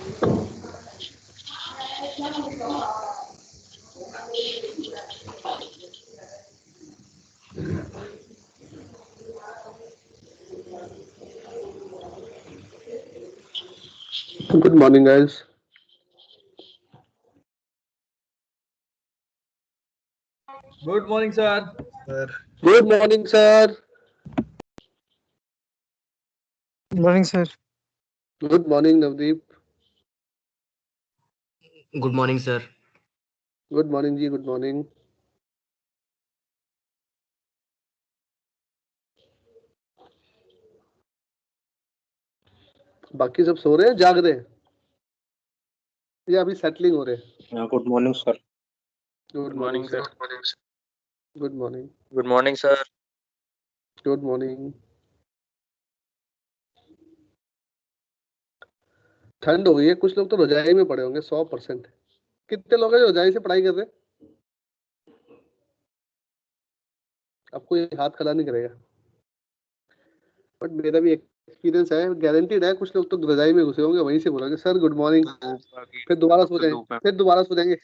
Good morning, guys. Good morning, sir. Good morning, sir. Good morning, sir. Good morning, Navdeep. Good morning, sir. Good morning, जी. Good morning. बाकी सब सो रहे हैं, जाग रहे हैं, या अभी सेटलिंग हो रहे हैं? Good morning sir. Good morning sir. Good morning. Good morning sir. Good morning. ठंड हो गई है, कुछ लोग तो रजाई में पड़े होंगे 100%. कितने लोग हैं जो रजाई से पढ़ाई कर रहे हैं? अब कोई हाथ खड़ा नहीं करेगा, बट मेरा भी एक्सपीरियंस है, गारंटीड है. कुछ लोग तो रजाई में घुसे होंगे, वहीं से बोलेंगे सर गुड मॉर्निंग, फिर दोबारा सो जाएंगे, फिर दोबारा सो जाएंगे.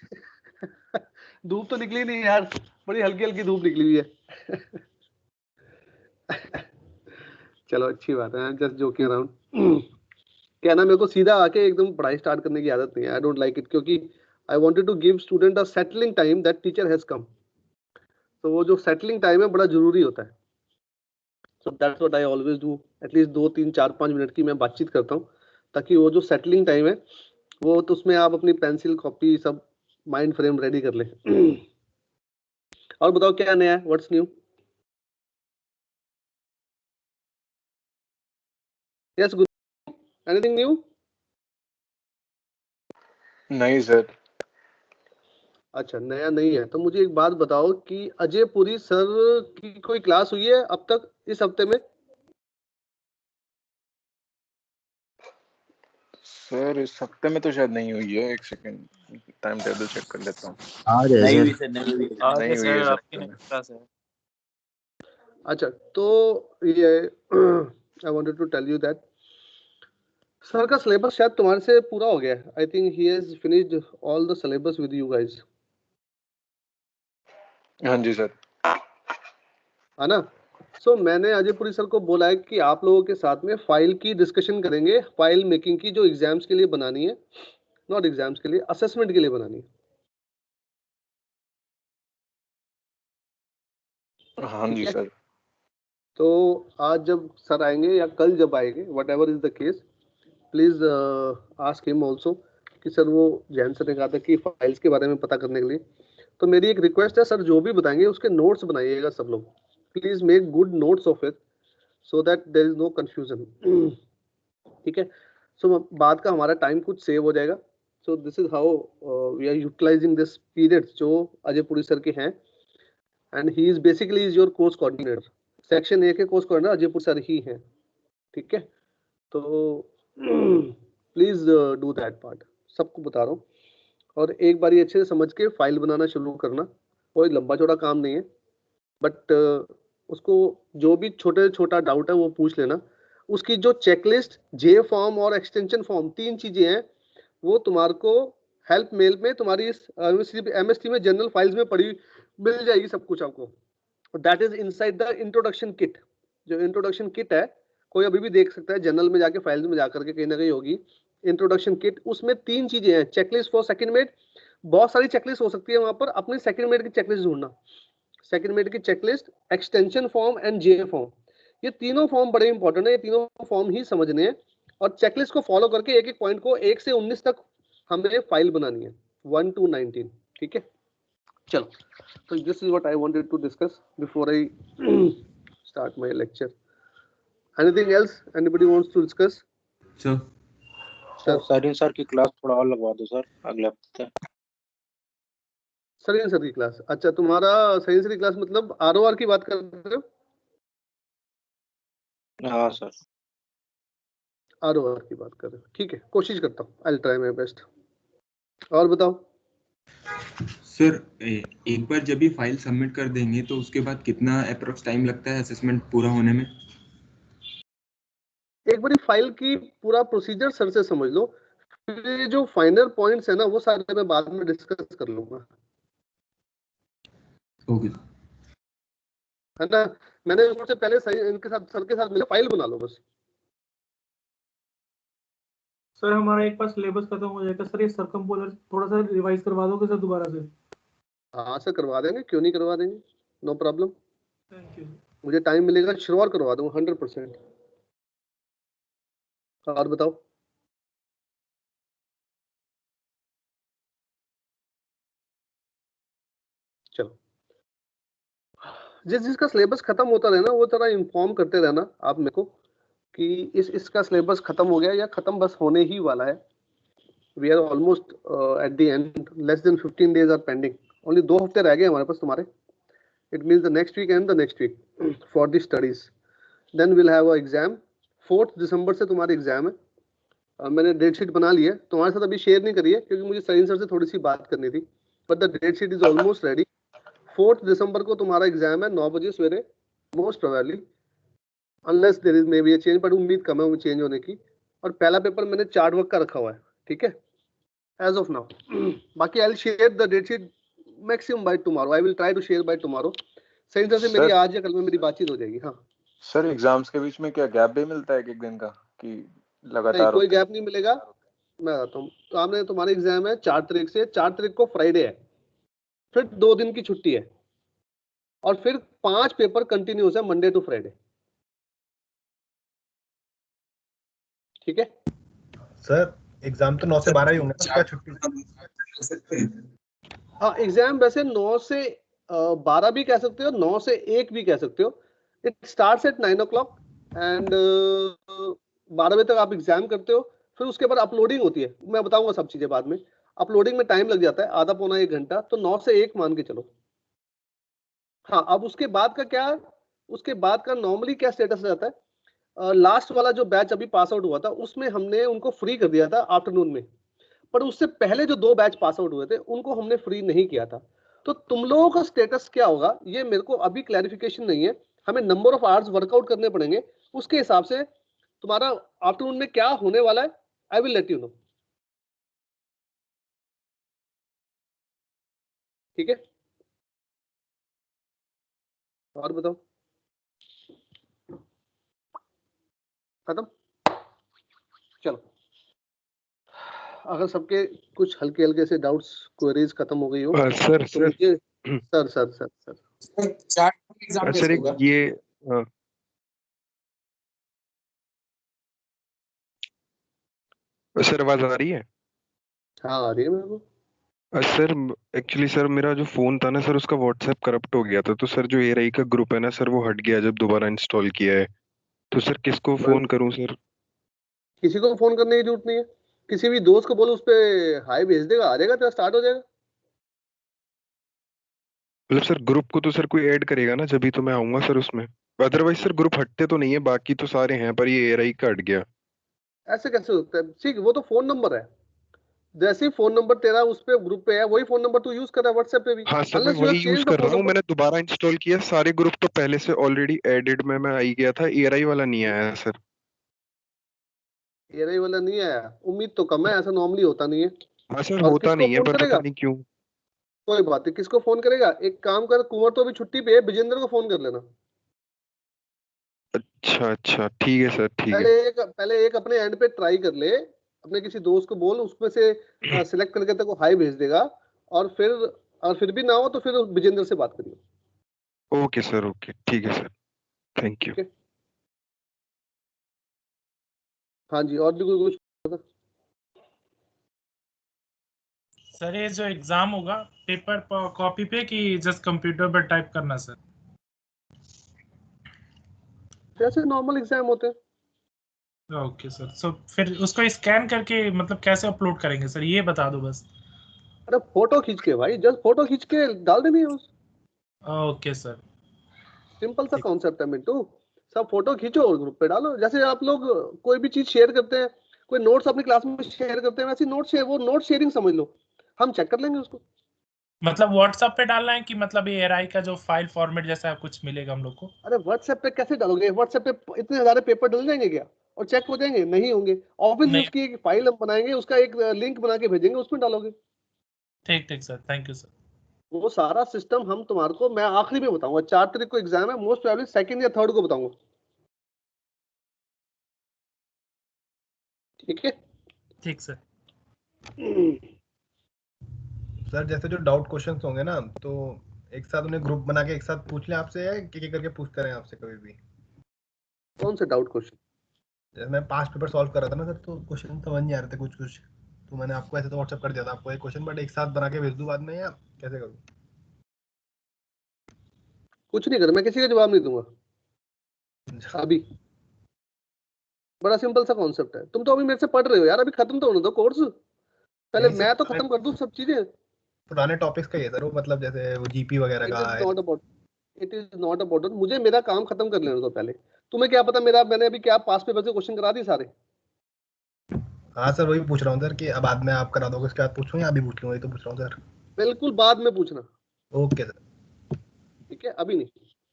धूप तो निकली नहीं यार, बड़ी हल्की हल्की धूप निकली हुई है. चलो अच्छी बात है, जस्ट जोकिंग अराउंड. क्या ना, मेरे को सीधा आके एकदम पढ़ाई स्टार्ट करने की आदत नहीं है. आई डोंट लाइक इट, क्योंकि I wanted to give student a settling time that teacher has come. तो वो जो सेटलिंग टाइम है बड़ा जरूरी होता है. So that's what I always do. At least 2 3 4 5 minute की मैं बातचीत करता हूँ, ताकि वो जो सेटलिंग टाइम है वो तो उसमें आप अपनी पेंसिल कॉपी सब माइंड फ्रेम रेडी कर ले. और बताओ क्या नया है, what's new? Yes good. Anything new? नहीं सर. अच्छा, नया नहीं है तो मुझे एक बात बताओ कि अजय पुरी सर की कोई क्लास हुई है अब तक इस हफ्ते में? सर इस हफ्ते में तो शायद नहीं हुई है. एक सेकंड टाइम टेबल चेक कर लेता हूँ. नहीं हुई सर, नहीं हुई। नहीं हुई है इस हफ्ते में. अच्छा, तो ये I wanted to tell you that sir का सिलेबस शायद तुम्हारे से पूरा हो गया है. I think he has finished all the syllabus with you guys, हाँ जी सर. है ना? सो मैंने अजय पुरी सर को बोला है कि आप लोगों के साथ में फाइल की डिस्कशन करेंगे, फाइल मेकिंग की, जो एग्जाम्स के लिए बनानी है, नॉट एग्जाम्स के लिए, असेसमेंट के लिए बनानी है. हाँ जी सर. तो आज जब सर आएंगे या कल जब आएंगे, what ever is the case, please ask him also कि सर, वो जैन सर ने कहा था कि फाइल्स के बारे में पता करने के लिए. तो मेरी एक रिक्वेस्ट है, सर जो भी बताएंगे उसके नोट्स बनाइएगा सब लोग. Please make good notes of it so that there is no confusion. ठीक है? सो बाद का हमारा टाइम कुछ सेव हो जाएगा. So this is how we are utilizing this period जो अजय पुरी सर के हैं, and he is basically is your course coordinator. Section A के course coordinator Ajay Puri sir ही हैं. ठीक है? तो प्लीज डू दैट पार्ट, सबको बता रहा हूँ. और एक बार अच्छे से समझ के फाइल बनाना शुरू करना. कोई लंबा चौड़ा काम नहीं है, बट उसको जो भी छोटे छोटा डाउट है वो पूछ लेना. उसकी जो चेकलिस्ट, जे फॉर्म और एक्सटेंशन फॉर्म, 3 चीजें हैं, वो तुम्हारे को हेल्प मेल में तुम्हारी इस एमएसटी में जनरल फाइल्स में पड़ी मिल जाएगी सब कुछ आपको. That is inside the introduction kit. जो इंट्रोडक्शन किट है, कोई अभी भी देख सकता है, जनरल में जाके फाइल्स में जाकर के कहीं ना कहीं होगी इंट्रोडक्शन किट. उसमें 3 चीजें हैं. चेकलिस्ट फॉर सेकंड मेड, बहुत सारी चेकलिस्ट हो सकती है वहां पर, अपनी सेकंड मेड की चेकलिस्ट ढूंढना. सेकंड मेड की checklist, extension form and J form, ये तीनों फॉर्म बड़े इंपॉर्टेंट है. ये तीनों फॉर्म ही समझने हैं, और चेकलिस्ट को फॉलो करके एक एक पॉइंट को 1 से 19 तक हमें फाइल बनानी है, 1 to 19. ठीक है? चलो, so this is what I wanted to discuss before I start my lecture. Anything else anybody wants to discuss? Sir Sir, Sareen sir की क्लास थोड़ा और लगवा दो सर अगले हफ्ते. सरीन सर की क्लास? अच्छा, तुम्हारा सरीन सर की क्लास मतलब आरओआर की बात कर रहे हो? हाँ सर. आरओआर की बात कर रहे हो, ठीक है, कोशिश करता हूँ. आई विल ट्राई माय बेस्ट. और बताओ सर, एक बार जब ये फाइल सबमिट कर देंगे तो उसके बाद कितना अप्रोक्स टाइम लगता है असेसमेंट पूरा होने में? एक बारी फाइल की पूरा प्रोसीजर सर से समझ लो. फिर जो फाइनल पॉइंट्स है ना वो सारे मैं बाद में डिस्कस कर लूंगा। ओके है ना, मैंने सबसे पहले सही इनके साथ सर के साथ मिले फाइल बना लो बस। सर हमारा एक बार सिलेबस खत्म हो जाएगा सर, ये सरकमपोलर थोड़ा सा रिवाइज करवा दोगे सर दोबारा से? हाँ सर करवा देंगे, क्यों नहीं करवा देंगे, नो प्रॉब्लम। Thank you. मुझे टाइम मिलेगा श्योर करवा दूंगा 100%। और बताओ। चलो, जिस जिसका सिलेबस खत्म होता रहे ना वो थोड़ा इन्फॉर्म करते रहना आप मेरे को कि इसका सिलेबस खत्म हो गया या खत्म बस होने ही वाला है। We are almost at the end, less than 15 days are pending, only 2 हफ्ते रह गए हमारे पास तुम्हारे। It means the next week and the next week for the studies, then will have a exam. 4 दिसंबर से तुम्हारी एग्जाम है। मैंने डेट शीट बना ली है, तुम्हारे साथ अभी शेयर नहीं करी है क्योंकि मुझे सलीम सर से थोड़ी सी बात करनी थी, but the date sheet is almost ready. 4 दिसंबर को तुम्हारा एग्जाम है 9 बजे सवेरे, most probably, unless there is maybe a change, but उम्मीद कम है वो चेंज होने की। और पहला पेपर मैंने चार्ट वर्क का रखा हुआ है, ठीक है, एज ऑफ नाउ। बाकी I will share the date sheet maximum by tomorrow, I will try to share by tomorrow. सही तरह से मेरी आज या कल में मेरी बातचीत हो जाएगी। हाँ सर, एग्जाम्स के बीच में क्या गैप भी मिलता है एक दिन का कि नहीं, लगातार कोई होते हैं? गैप नहीं मिलेगा। मैं बताता हूँ, तो आपने तुम्हारी एग्जाम है 4 तारीख से, 4 तारीख को फ्राइडे है, फिर 2 दिन की छुट्टी है, और फिर 5 पेपर कंटिन्यूस है मंडे टू फ्राइडे, ठीक है। सर एग्जाम तो 9 से 12 ही होंगे ना, क्या छुट्टी? हाँ एग्जाम वैसे 9 से 12 भी कह सकते हो, 9 से 1 भी कह सकते हो। It starts at 9 o'clock and 12 बजे तक आप एग्जाम करते हो। फिर उसके बाद अपलोडिंग होती है, मैं बताऊंगा सब चीजें बाद में। अपलोडिंग में टाइम लग जाता है आधा पौना 1 घंटा, तो 9 से 1 मान के चलो। हाँ अब उसके बाद का क्या, उसके बाद का नॉर्मली क्या स्टेटस रहता है। लास्ट वाला जो बैच अभी पास आउट हुआ था उसमें हमने उनको फ्री कर दिया था आफ्टरनून में, पर उससे पहले जो 2 बैच पास आउट हुए थे उनको हमने फ्री नहीं किया था। तो तुम लोगों का स्टेटस क्या होगा ये मेरे को अभी क्लैरिफिकेशन नहीं है, हमें नंबर ऑफ आवर्स वर्कआउट करने पड़ेंगे, उसके हिसाब से तुम्हारा आफ्टरनून में क्या होने वाला है I will let you know, ठीक है। और बताओ, खत्म? चलो, अगर सबके कुछ हल्के हल्के से डाउट्स क्वेरीज खत्म हो गई हो सर तो मुझे सर एक ये सर आवाज आ रही है? हाँ आ रही है मेरे को। सर एक्चुअली सर मेरा जो फोन था ना सर उसका व्हाट्सएप करप्ट हो गया था, तो सर जो एआई का ग्रुप है ना सर वो हट गया जब दोबारा इंस्टॉल किया है, तो सर किसको फोन करूं सर? किसी को फोन करने की जरूरत नहीं है, किसी भी दोस्त को बोलो उस पे हाई भेज देगा, आ जाएगा, तेरा स्टार्ट हो जाएगा। मतलब सर ग्रुप को तो सर कोई ऐड करेगा ना, जब भी तो मैं आऊंगा सर उसमें। अदरवाइज सर ग्रुप हटते तो नहीं है, बाकी तो सारे हैं, पर ये एआई का हट गया। ऐसे कैसे होता है? ठीक, वो तो फोन नंबर है, जैसे ही फोन नंबर तेरा उस पे ग्रुप पे है वही फोन नंबर तू यूज कर रहा है व्हाट्सएप पे भी, हाँ सर मैं अनलेस यू हैव वही यूज चेंज्ड द कर फोन रहा हूँ, नंबर। मैंने दोबारा इंस्टॉल किया, सारे ग्रुप तो पहले से ऑलरेडी एडेड में मैं आई गया था, एआई वाला नहीं आया है सर। एआई वाला नहीं आया, उम्मीद तो कम है, ऐसा नॉर्मली होता नहीं है। हाँ सर और होता किसको नहीं है, फोन पर पता करेगा? नहीं क्यों। कोई बात नहीं, किसको फोन करेगा, एक काम कर, कुंवर तो अभी छुट्टी पे है, विजेंद्र को फोन कर लेना। अच्छा अच्छा ठीक है सर, ठीक है। पहले एक अपने एंड पे ट्राई कर ले, अपने किसी दोस्त को बोल, उसमें से सिलेक्ट करके तेरे को हाई भेज देगा, और फिर भी ना हो तो फिर विजेंद्र से बात करिए। ओके सर, ओके ठीक है सर, थैंक यू। ठीक है, हाँ जी, और भी कोई कुछ? सर ये जो एग्जाम होगा पेपर कॉपी पे कि जस्ट कंप्यूटर पर टाइप करना सर? जैसे नॉर्मल एग्जाम होते हैं। ओके सर, सो फिर उसको स्कैन करके मतलब कैसे अपलोड करेंगे सर, ये बता दो बस। अरे फोटो खींच के भाई, जस्ट फोटो खींच के डाल देनी है उस, ओके सर। सिंपल सा कॉन्सेप्ट है मिंटू। सब फोटो खींचो और ग्रुप पे डालो, जैसे आप लोग कोई भी चीज शेयर करते हैं, कोई नोट्स अपनी क्लास में शेयर करते हैं, वैसे नोट शेयर, वो नोट शेयरिंग समझ लो, हम चेक कर लेंगे उसको। मतलब व्हाट्सएप पे डालना है कि मतलब ये एआई का जो फाइल फॉर्मेट जैसा कुछ मिलेगा हम लोग को? अरे व्हाट्सएप पे कैसे डालोगे? व्हाट्सएप पे इतने सारे पेपर डल जाएंगे क्या? और चेक हो जाएंगे? नहीं होंगे। ऑफिस में नहीं। उसकी एक फाइल हम बनाएंगे, उसका एक लिंक बना के भेजेंगे, उसमें डालोगे। ठीक ठीक सर, थैंक यू सर। वो सारा सिस्टम हम तुम्हारे को मैं आखिरी में बताऊंगा। 4 तारीख को एग्जाम है, मोस्ट प्रोबेबली सेकंड या थर्ड को बताऊंगा। ठीक है ठीक सर। सर जैसे जो डाउट क्वेश्चंस होंगे ना, तो एक साथ उन्हें ग्रुप बना के एक साथ पूछ लें आपसे, या एक करके पूछते रहें आपसे कभी भी? कौन से डाउट क्वेश्चन? जैसे मैं पास्ट पेपर सॉल्व कर रहा था ना सर, तो क्वेश्चन समझ नहीं आ रहे थे कुछ कुछ, तो मैंने आपको ऐसे तो व्हाट्सएप कर दिया था आपको एक क्वेश्चन, बट एक साथ बना के भेज दूं बाद में, या कैसे करूं? कुछ नहीं कर, मैं किसी का जवाब नहीं दूंगा अभी। बड़ा सिंपल सा कॉन्सेप्ट है। तुम तो अभी मेरे से पढ़ रहे हो यार, अभी खत्म तो होने दो कोर्स। पहले नहीं मैं सर, तो खत्म कर दूं सब चीजें। पुराने टॉपिक्स का ही है सर वो, मतलब जैसे वो जीपी वगैरह इट का इज है। Not about it is not about मुझे मेरा काम खत्म कर लेने दो पहले। तुम्हें क्या पता मेरा, मैंने अभी क्या पास पेपर से क्वेश्चन करा दिए सारे। हाँ सर, वही पूछ रहा हूँ सर कि अब बाद में आप करा दोगे उसके बाद पूछूं या अभी पूछ लूं, वही तो पूछ रहा हूँ सर। बिल्कुल बाद में पूछना। Okay sir. ठीक है, अभी नहीं।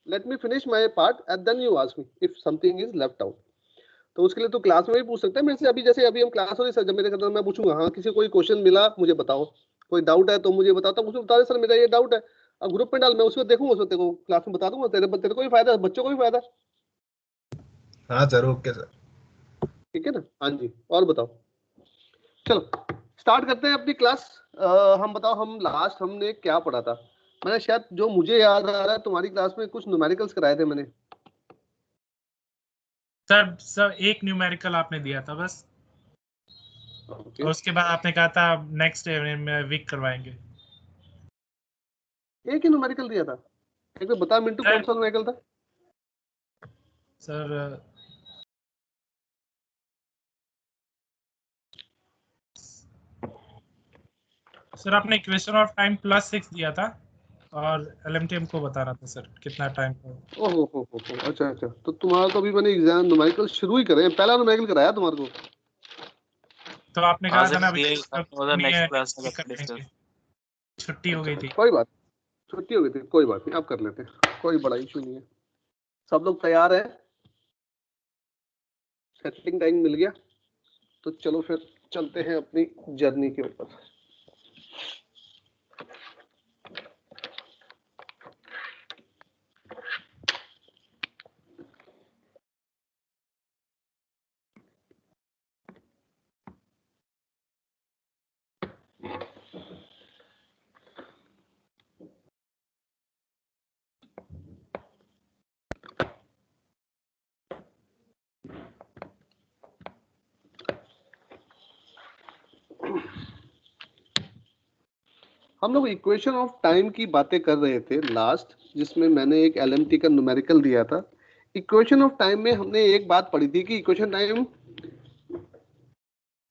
Let me finish my part and then you ask me if something is left out. तो उसके लिए तो क्लास में भी पूछ सकते हैं मेरे से। अभी जैसे अभी हम क्लास हो रही सर, जब मेरे कहते मैं पूछूंगा हाँ किसी कोई क्वेश्चन मिला मुझे बताओ, कोई डाउट है तो मुझे बताओ, तब मुझे बता दे सर मेरा ये डाउट है। अब ग्रुप में डाल, मैं उसको देखूंगा, उसको तेरे को क्लास में बता दूंगा। तेरे को भी फायदा है, बच्चों को भी फायदा है। हाँ सर, ओके सर। ठीक है ना? हाँ जी, और बताओ। चलो स्टार्ट करते हैं अपनी क्लास। हम बताओ, हम लास्ट हमने क्या पढ़ा था? मैंने शायद, जो मुझे याद आ रहा है, तुम्हारी क्लास में कुछ न्यूमेरिकल्स कराए थे मैंने। सर एक न्यूमेरिकल आपने दिया था बस। ओके, और उसके बाद आपने कहा था नेक्स्ट वीक करवाएंगे। एक ही न्यूमेरिकल दिया था। एक बार बता मिंटू, कौन सा न्यूमेरिकल था? सर सर आपने इक्वेशन ऑफ टाइम +6 दिया था, और एलएमटी हमको बता रहा था सर कितना टाइम का। ओहो, अच्छा अच्छा। तो तुम्हारा तो अभी मैंने एग्जाम न्यूमेरिकल शुरू ही करे, पहला न्यूमेरिकल कराया तुम्हारे को। तो आपने कहा था ना अभी नेक्स्ट क्लास में करेंगे, छुट्टी हो गई थी। कोई बात, छुट्टी हो गई थी, कोई बात नहीं, अब कर लेते हैं, कोई बड़ा इशू नहीं है। सब लोग तैयार है? सेटिंग टाइम मिल गया तो चलो फिर चलते हैं अपनी जर्नी के ऊपर। हम लोग इक्वेशन ऑफ टाइम की बातें कर रहे थे लास्ट, जिसमें मैंने एक एलएमटी का न्यूमेरिकल दिया था। इक्वेशन ऑफ टाइम में हमने एक बात पढ़ी थी कि इक्वेशन टाइम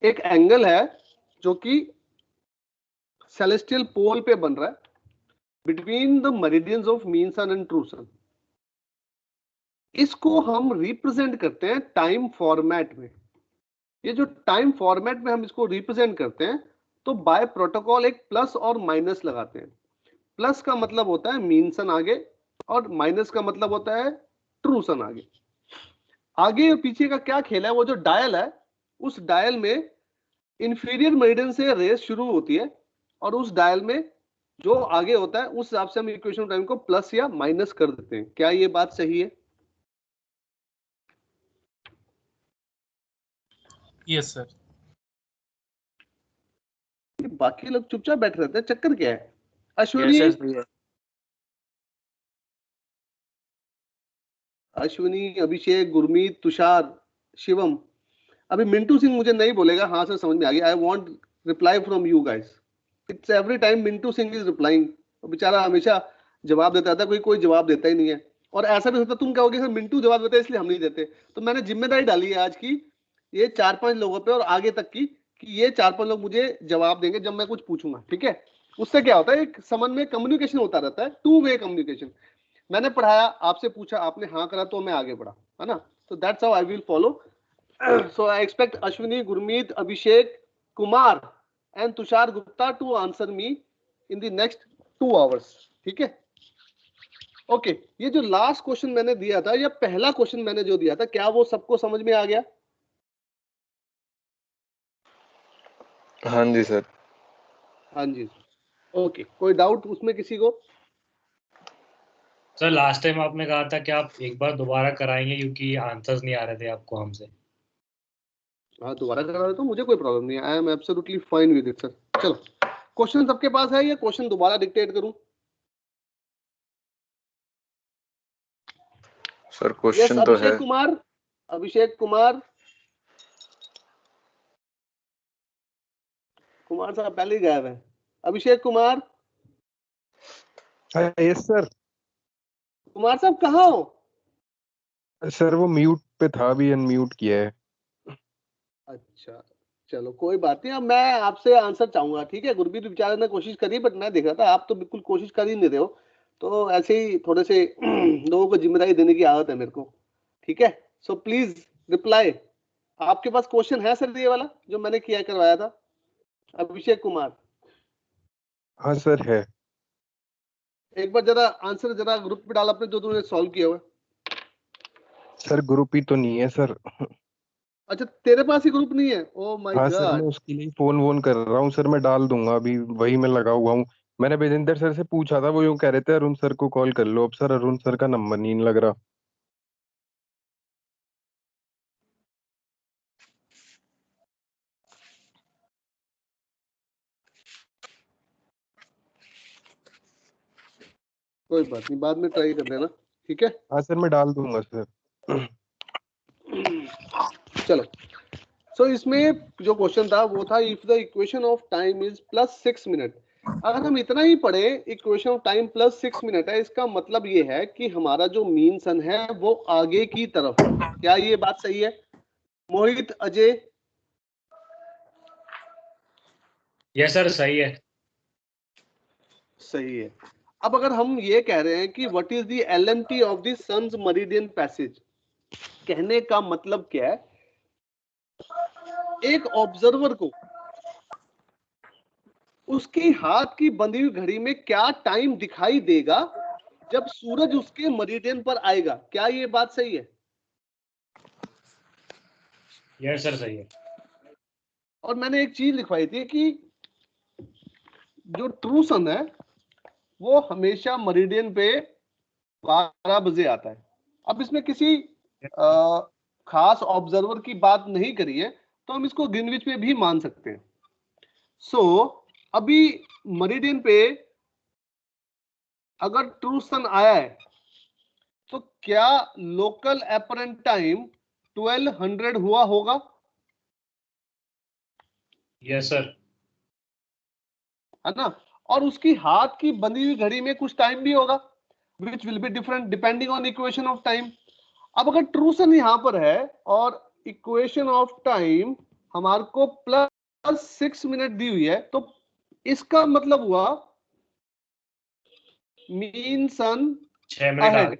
एक एंगल है जो कि सेलेस्टियल पोल पे बन रहा है between the meridians of mean sun and true sun. इसको हम रिप्रेजेंट करते हैं टाइम फॉर्मेट में। ये जो टाइम फॉर्मेट में हम इसको रिप्रेजेंट करते हैं, तो बाय प्रोटोकॉल एक प्लस और माइनस लगाते हैं। प्लस का मतलब होता है मीन सन आगे, और माइनस का मतलब होता है ट्रू सन आगे। आगे और पीछे का क्या खेल है? वो जो डायल है, उस डायल में इंफीरियर मेरिडियन से रेस शुरू होती है, और उस डायल में जो आगे होता है उस हिसाब से हम इक्वेशन टाइम को प्लस या माइनस कर देते हैं। क्या ये बात सही है? Yes sir. बाकी लोग चुपचाप बैठ रहते हैं, चक्कर क्या है? अश्विनी, अभिषेक, गुरमीत, तुषार, शिवम। अभी मिंटू सिंह मुझे नहीं बोलेगा हाँ सर समझ में आ गया। I want reply from you guys. It's every time Mintu Singh is replying. बेचारा हमेशा जवाब देता था, कोई जवाब देता ही नहीं है। और ऐसा भी होता, तुम कहोगे सर मिंटू जवाब देता है इसलिए हम नहीं देते। तो मैंने जिम्मेदारी डाली है आज की ये 4-5 लोगों पे और आगे तक की, कि ये 4-5 लोग मुझे जवाब देंगे जब मैं कुछ पूछूंगा। ठीक है? उससे क्या होता है, एक समझ में कम्युनिकेशन होता रहता है, 2 वे कम्युनिकेशन। मैंने पढ़ाया, आपसे पूछा, आपने हाँ करा तो मैं आगे बढ़ा, है ना? तो that's how I will follow. So I expect Ashwini, Gurmeet, Abhishek, Kumar and Tushar Gupta to answer me in the next 2 hours. ठीक है? ओके, ये जो लास्ट क्वेश्चन मैंने दिया था, या पहला क्वेश्चन मैंने जो दिया था, क्या वो सबको समझ में आ गया? हाँ जी सर। हाँ जी, ओके। कोई डाउट उसमें किसी को? सर लास्ट टाइम आपने कहा था कि आप एक बार दोबारा कराएंगे क्योंकि आंसर्स नहीं आ रहे थे आपको हमसे। हाँ, दोबारा करा दो तो मुझे कोई प्रॉब्लम नहीं है, I am absolutely fine with it sir. चलो, क्वेश्चन सबके पास है या क्वेश्चन दोबारा डिक्टेट करूं? सर यस, क्वेश्चन तो है। अभिषेक कुमार, अभिषेक कुमार, कुमार साहब पहले ही गायब है। Abhishek Kumar, yes sir. कुमार साहब कहाँ हो? सर वो म्यूट पे था, अभी अनम्यूट किया है। अच्छा, चलो कोई बात नहीं। अब मैं आपसे आंसर चाहूंगा, ठीक है? गुरबीर बेचारे ने कोशिश करी, बट मैं देख रहा था आप तो बिल्कुल कोशिश कर ही नहीं रहे हो, तो ऐसे ही थोड़े से लोगों को जिम्मेदारी देने की आदत है मेरे को, ठीक है? So please reply. आपके पास क्वेश्चन है सर ये वाला जो मैंने किया करवाया था? अभिषेक कुमार, हाँ सर है। एक बार जरा आंसर जरा ग्रुप पे डाल अपने जो तुमने सॉल्व किया हुआ है। सर ग्रुप ही तो नहीं है सर। अच्छा, तेरे पास ही ग्रुप नहीं है? ओ माय हाँ सर, मैं गॉड। उसके लिए फोन वोन कर रहा हूँ सर, मैं डाल दूंगा अभी, वही मैं लगा हुआ हूँ। मैंने विजेंद्र सर से पूछा था, वो यूँ कह रहे थे अरुण सर को कॉल कर लो। अब सर अरुण सर का नंबर नहीं लग रहा। कोई बात नहीं, बाद में ट्राई कर लेना, ठीक है? हाँ सर, मैं डाल दूंगा सर। चलो, सो इसमें जो क्वेश्चन था वो था, if the equation of time is +6 minute. अगर हम इतना ही पढ़े इक्वेशन ऑफ टाइम +6 मिनट है, इसका मतलब ये है कि हमारा जो मीन सन है वो आगे की तरफ है। क्या ये बात सही है? मोहित, अजय? यस सर सही है। सही है। अब अगर हम ये कह रहे हैं कि what is the LMT of the sun's meridian passage, कहने का मतलब क्या है? एक ऑब्जर्वर को उसकी हाथ की बंधी हुई घड़ी में क्या टाइम दिखाई देगा जब सूरज उसके मेरिडियन पर आएगा? क्या ये बात सही है? यस सर सही है। और मैंने एक चीज लिखवाई थी कि जो ट्रू सन है वो हमेशा मेरिडियन पे 12 बजे आता है। अब इसमें किसी खास ऑब्जर्वर की बात नहीं करी है, तो हम इसको ग्रीनविच पे भी मान सकते हैं। सो अभी मेरिडियन पे अगर ट्रू सन आया है तो क्या लोकल अपरेंट टाइम 1200 हुआ होगा? Yes sir. है ना? और उसकी हाथ की बंधी हुई घड़ी में कुछ टाइम भी होगा, which will be different depending on equation of time. अब अगर ट्रू सन यहां पर है और इक्वेशन ऑफ टाइम हमारे को +6 मिनट दी हुई है, तो इसका मतलब हुआ मीन सन 6 मिनट अहेड। आगे।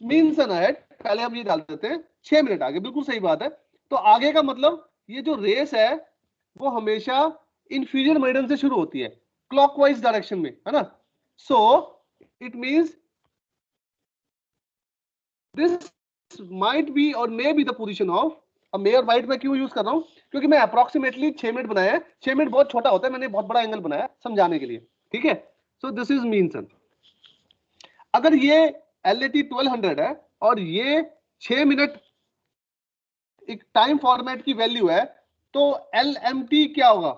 मीन सन अहेड, पहले हम ये डाल देते हैं 6 मिनट आगे, बिल्कुल सही बात है। तो आगे का मतलब ये जो रेस है वो हमेशा इंफीरियर मेरिडियन से शुरू होती है, क्लॉकवाइज डायरेक्शन में, है ना? So it means this might be और may be the position of. अब मे और माइट में क्यों यूज कर रहा हूं? क्योंकि मैं अप्रोक्सीमेटली 6 मिनट बनाया है। 6 मिनट बहुत छोटा होता है, मैंने बहुत बड़ा एंगल बनाया समझाने के लिए, ठीक है? सो दिस इज मीन सन। अगर ये LAT 1200 है और ये 6 मिनट एक टाइम फॉर्मेट की वैल्यू है, तो LMT क्या होगा?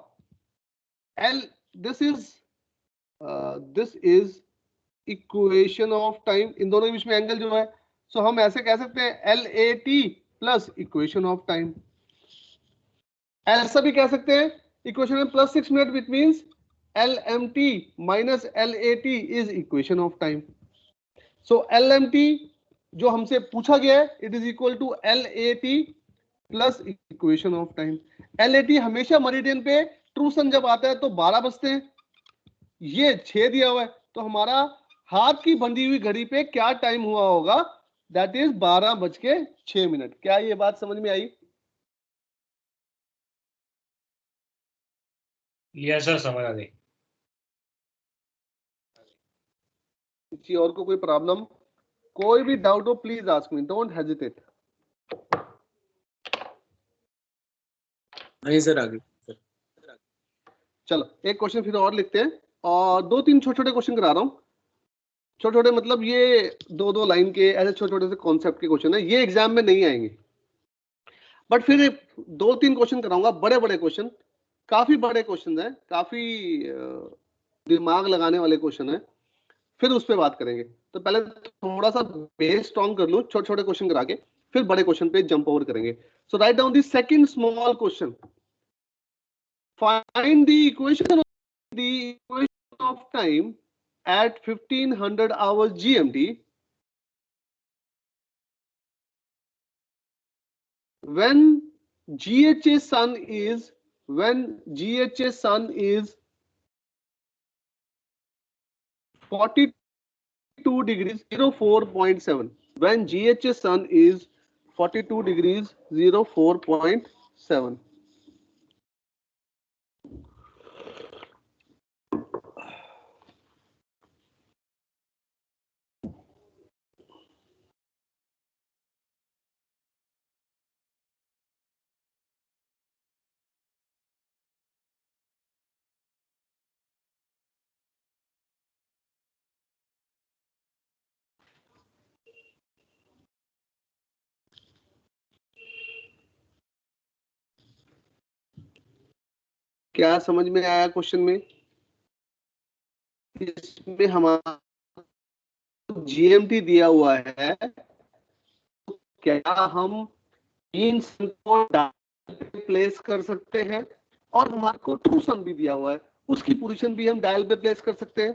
This is equation of time, इन दोनों के बीच में एंगल जो है, सो हम ऐसे कह सकते हैं LAT plus equation of time. ऐसा भी कह सकते हैं इक्वेशन में +6 minute, which means LMT minus LAT is equation of time. So LMT जो हमसे पूछा गया है, it is equal to LAT plus equation of time. LAT हमेशा मेरिडियन पे ट्रू सन जब आता है तो 12 बजते हैं, ये 6 दिया हुआ है, तो हमारा हाथ की बंधी हुई घड़ी पे क्या टाइम हुआ होगा? That is 12:06। क्या ये बात समझ में आई? यस सर समझ आ गई। किसी और को कोई प्रॉब्लम, कोई भी डाउट हो please ask me, don't hesitate. नहीं सर, आगे चलो एक क्वेश्चन फिर और लिखते हैं और 2-3 छोटे छोटे क्वेश्चन करा रहा हूँ। छोटे छोटे मतलब ये 2-2 लाइन के ऐसे छोटे छोटे से कॉन्सेप्ट के क्वेश्चन है, ये एग्जाम में नहीं आएंगे, बट फिर 2-3 क्वेश्चन कराऊंगा, बड़े बड़े क्वेश्चन, काफी बड़े क्वेश्चन है, काफी दिमाग लगाने वाले क्वेश्चन है, फिर उस पर बात करेंगे। तो पहले थोड़ा सा बेस स्ट्रॉन्ग कर लूं छोटे छोटे क्वेश्चन करा के, फिर बड़े क्वेश्चन पे जंप ओवर करेंगे। So write down the second small question, find the equation of time at 1500 hours GMT when GHA sun is 42 degrees 04.7, when GHA sun is 42 degrees 04.7. क्या समझ में आया क्वेश्चन में? इसमें हमारा GMT दिया हुआ है, क्या हम मीन को प्लेस कर सकते हैं, और हमारे को ट्रू सम भी दिया हुआ है, उसकी पोजीशन भी हम डायल पे प्लेस कर सकते हैं।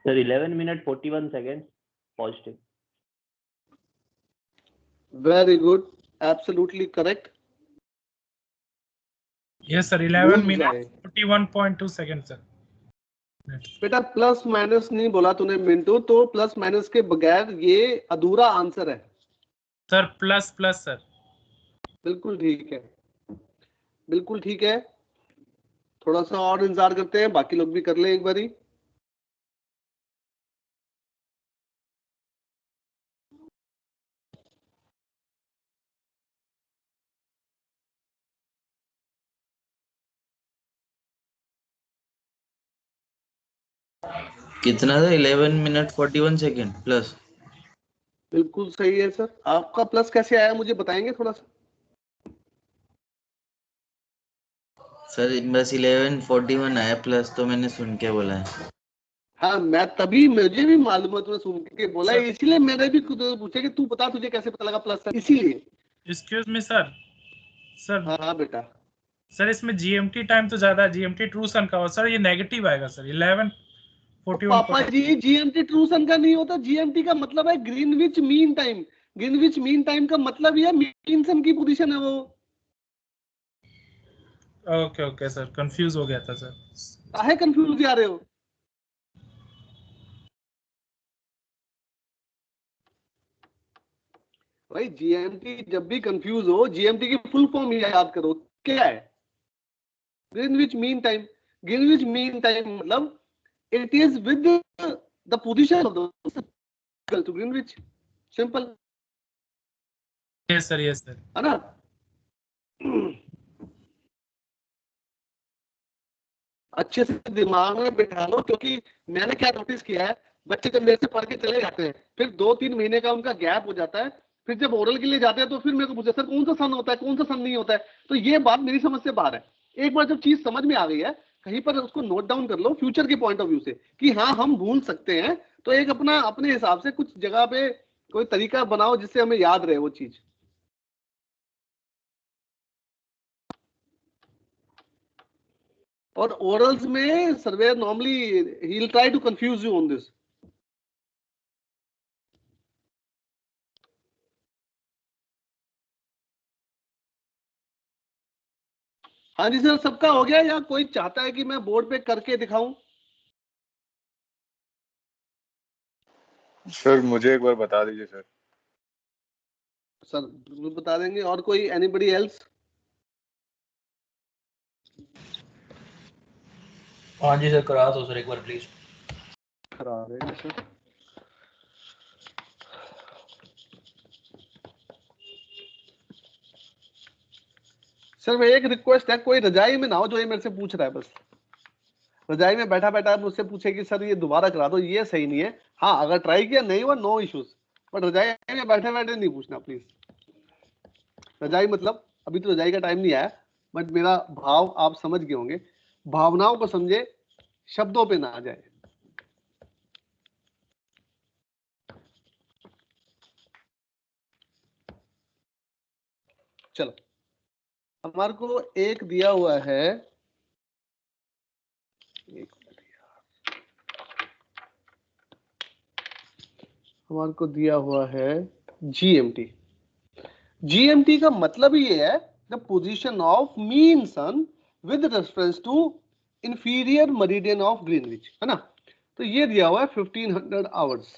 Sir, 11 minute 41 seconds positive. Very good, absolutely correct. Yes sir, 11 minute 41.2 seconds sir. बेटा प्लस माइनस नहीं बोला तूने मिंटू, तो प्लस माइनस के बगैर ये अधूरा आंसर है सर। Plus plus sir. बिल्कुल ठीक है, बिल्कुल ठीक है। थोड़ा सा और इंतजार करते हैं, बाकी लोग भी कर ले एक बारी। कितना था? 11 मिनट 41 सेकेंड प्लस। बिल्कुल सही है सर। आपका प्लस कैसे आया मुझे बताएंगे थोड़ा सा? सर बस 11:41 आया प्लस, तो मैंने सुन के बोला है। हाँ मैं तभी, मुझे भी मालूम है तूने सुन के बोला है, इसीलिए मैंने भी खुद पूछा कि तू बता तुझे कैसे पता लगा प्लस, इसीलिए। Excuse me sir. सर हाँ बेटा। सर इसमें जीएमटी टाइम तो ज्यादा है, जीएमटी ट्रू सन का हो सर, ये नेगेटिव आएगा सर 11:41। पापा जी जीएमटी ट्रू सन का नहीं होता, जीएमटी का मतलब है Greenwich mean time. Greenwich mean time का मतलब ये मीन सन की पोजीशन है वो। ओके ओके सर, कंफ्यूज हो गया था सर। काहे कंफ्यूज जा रहे हो? भाई जीएमटी जब भी कंफ्यूज हो, जीएमटी की फुल फॉर्म याद करो, क्या है? Greenwich mean time. Greenwich mean time मतलब it is with the position of the equal to Greenwich, simple। Yes sir, yes sir. है ना? अच्छे से दिमाग में बिठा लो, क्योंकि मैंने क्या नोटिस किया है, बच्चे जब मेरे से पढ़ के चले जाते हैं, फिर 2-3 महीने का उनका गैप हो जाता है, फिर जब ओरल के लिए जाते हैं तो फिर मेरे को पूछते सर कौन सा सन होता है, कौन सा सन नहीं होता है। तो ये बात मेरी समझ से बाहर है। एक बार जब चीज समझ में आ गई है, कहीं पर उसको नोट डाउन कर लो फ्यूचर के पॉइंट ऑफ व्यू से कि हाँ हम भूल सकते हैं, तो एक अपना अपने हिसाब से कुछ जगह पे कोई तरीका बनाओ जिससे हमें याद रहे वो चीज। और ओरल्स में surveyor normally he will try to confuse you on this. हाँ जी सर, सबका हो गया या कोई चाहता है कि मैं बोर्ड पे करके दिखाऊं? सर मुझे एक बार बता दीजिए सर। सर बिल्कुल बता देंगे। और कोई एनीबडी एल्स? हाँ जी सर, करा दो सर एक बार प्लीज। करा देंगे सर। सर मैं एक रिक्वेस्ट है, कोई रजाई में ना हो जो ये मेरे से पूछ रहा है। बस रजाई में बैठा बैठा मुझसे पूछे कि सर ये दोबारा करा दो, ये सही नहीं है। हाँ अगर ट्राई किया नहीं हुआ नो इश्यूज, बट रजाई में बैठे बैठे नहीं पूछना प्लीज। रजाई मतलब अभी तो रजाई का टाइम नहीं आया, बट मेरा भाव आप समझ गए होंगे। भावनाओं को समझे, शब्दों पे ना आ जाए। चलो हमारे को एक दिया हुआ है, हमारे को दिया हुआ है जीएमटी। जीएमटी का मतलब ये है the position of mean sun with reference to inferior meridian of Greenwich, है ना। तो ये दिया हुआ है 1500 आवर्स।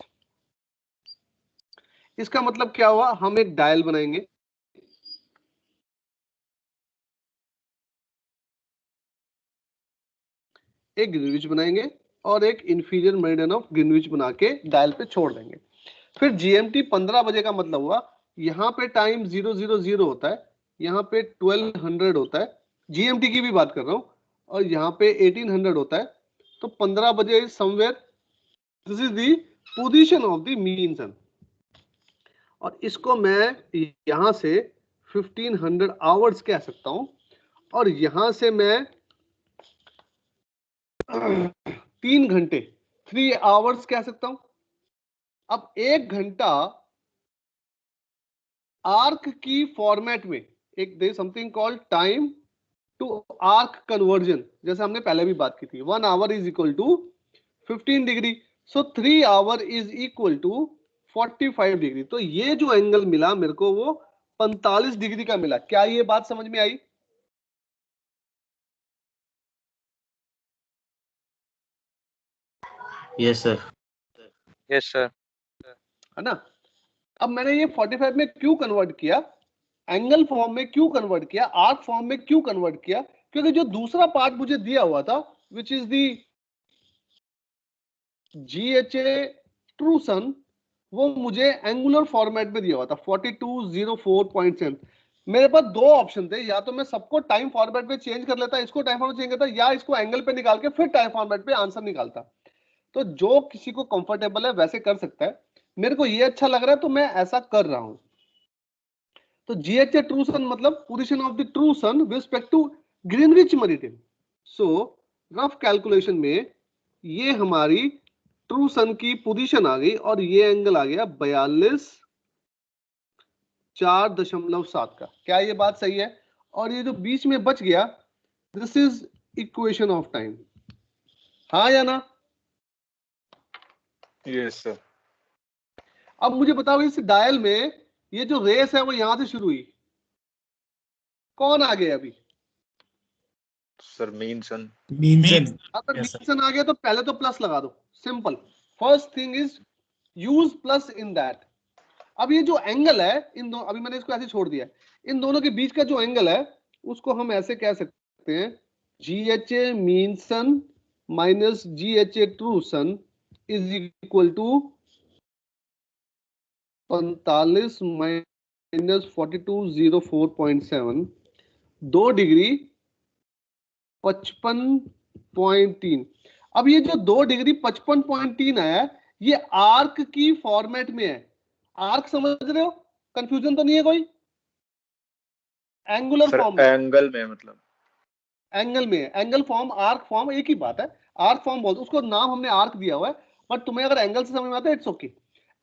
इसका मतलब क्या हुआ, हम एक डायल बनाएंगे, एक ग्रीनविच बनाएंगे और एक इंफीरियर मेरिडियन ऑफ ग्रीनविच बना के डायल पे छोड़ देंगे। फिर जीएमटी 15 बजे का मतलब हुआ यहाँ पे टाइम 000 होता है, यहाँ पे 1200 होता है, जीएमटी की भी बात कर रहा हूँ, और यहाँ पे 1800 होता है। तो 15 बजे somewhere this is the position of the mean sun. और इसको मैं यहाँ से 1500 आवर्स कह सकता हूँ, और यहाँ से मैं 3 घंटे 3 आवर्स कह सकता हूं। अब 1 घंटा आर्क की फॉर्मेट में एक they something called time to arc conversion, जैसे हमने पहले भी बात की थी। 1 hour is equal to 15 degree, so 3 hour is equal to 45 degree. तो ये जो एंगल मिला मेरे को वो 45 डिग्री का मिला। क्या ये बात समझ में आई? Yes sir. Yes sir. है ना। अब मैंने ये 45 में क्यों कन्वर्ट किया, एंगल फॉर्म में क्यों कन्वर्ट किया, आर्क फॉर्म में क्यों कन्वर्ट किया? क्योंकि जो दूसरा पार्ट मुझे दिया हुआ था which is the GHA true sun, वो मुझे एंगुलर फॉर्मेट में दिया हुआ था 4204.7। मेरे पास दो ऑप्शन थे, या तो मैं सबको टाइम फॉर्मेट में चेंज कर लेता, इसको टाइम फॉर्मेट चेंज करता, या इसको एंगल पे निकाल के फिर टाइम फॉर्मेट पे आंसर निकालता। तो जो किसी को कंफर्टेबल है वैसे कर सकता है। मेरे को ये अच्छा लग रहा है तो मैं ऐसा कर रहा हूं। तो GHA ट्रू सन मतलब position of the true sun with respect to Greenwich meridian. So rough calculation में ये हमारी ट्रू सन की पोजीशन आ गई, और ये एंगल आ गया 42.4.7 का। क्या ये बात सही है? और ये जो बीच में बच गया this is equation of time, हाँ या ना? Yes sir. अब मुझे बताओ इस डायल में ये जो रेस है वो यहां से शुरू हुई, कौन आ गया अभी? सर मीन सन। अगर मीन सन आ गया तो पहले तो प्लस लगा दो, simple. First thing is use plus in that. अब ये जो एंगल है इन दो, अभी मैंने इसको ऐसे छोड़ दिया, इन दोनों के बीच का जो एंगल है उसको हम ऐसे कह सकते हैं GHA mean sun minus GHA true sun is equal to 45 minus 4204.7, 2 degree 55.3। अब ये जो 2 डिग्री 55.3 आया, ये आर्क की फॉर्मेट में है। आर्क समझ रहे हो, कंफ्यूजन तो नहीं है कोई? एंगुलर सर फॉर्म एंगल में मतलब एंगल में, एंगल फॉर्म आर्क फॉर्म एक ही बात है। आर्क फॉर्म बोलते उसको, नाम हमने आर्क दिया हुआ है, बट तुम्हें अगर एंगल से समझ में आता है it's okay.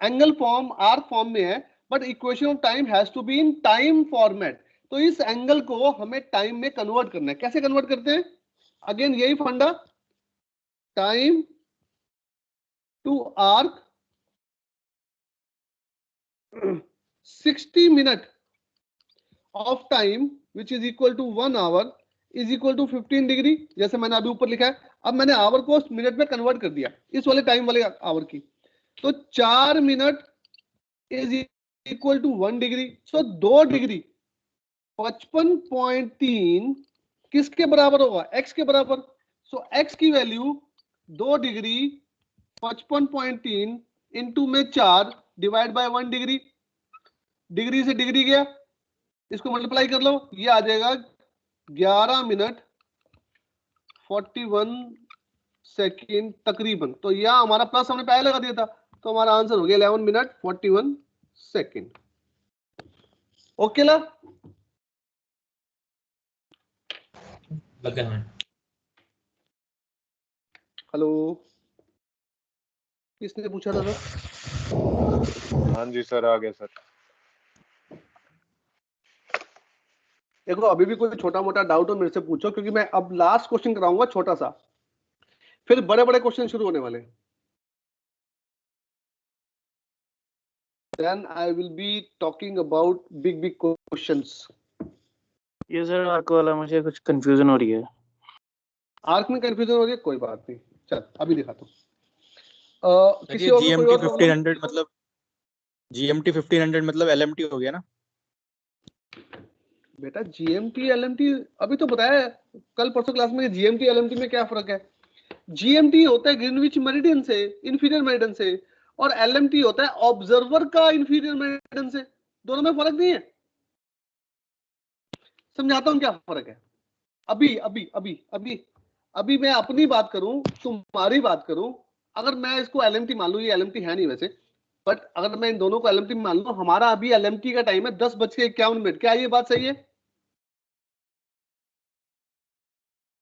Angle form arc form में है, but equation of time has to be in time format. तो इस एंगल को हमें टाइम में कन्वर्ट करना है। कैसे कन्वर्ट करते हैं? अगेन यही फंडा, time to arc, 60 minute of time which is equal to 1 hour is equal to 15 degree, जैसे मैंने अभी ऊपर लिखा है। अब मैंने आवर को मिनट में कन्वर्ट कर दिया इस वाले टाइम वाले आवर की, तो 4 minute is equal to 1 degree. So 2 degree 55.3 किसके बराबर होगा? x के बराबर। सो x की वैल्यू 2 डिग्री 55.3 इंटू में 4 डिवाइड बाय 1 डिग्री। डिग्री से डिग्री गया, इसको मल्टीप्लाई कर लो, ये आ जाएगा 11 मिनट 41 सेकेंड तकरीबन। तो यह हमारा प्लस हमने पहले लगा दिया था, तो हमारा आंसर हो गया 11 मिनट 41 सेकेंड। ओके ला? हेलो, किसने पूछा था सर? हाँ जी सर, आ गया सर। देखो अभी भी कोई छोटा मोटा डाउट हो मेरे से पूछो, क्योंकि मैं अब लास्ट क्वेश्चन कराऊंगा छोटा सा, फिर बड़े बड़े क्वेश्चन शुरू होने वाले। Then I will be talking about big questions. ये सर आर्क वाला मुझे कुछ कंफ्यूजन हो रही है। आर्क में कंफ्यूजन हो रही है? कोई बात नहीं, चल अभी दिखाता हूँ। किसी और को कोई GMT और प्रॉब्लम? 1500 मतलब GMT 1500 मतलब LMT हो गया ना बेटा? GMT LMT अभी तो बताया है कल परसों क्लास में, GMT LMT में क्या फर्क है। GMT होता है ग्रीनविच मेरिडियन से, इंफीरियर मेरिडियन से, और LMT होता है ऑब्जर्वर का इंफीरियर मेरिडियन से। दोनों में फर्क नहीं है। समझाता हूं क्या फर्क है। अभी अभी अभी अभी अभी मैं अपनी बात करूं, तुम्हारी बात करूं, अगर मैं इसको LMT मान लूं, ये LMT है नहीं वैसे, बट अगर मैं इन दोनों को LMT मान लूं, हमारा अभी LMT का टाइम है 10:51। क्या ये बात सही है?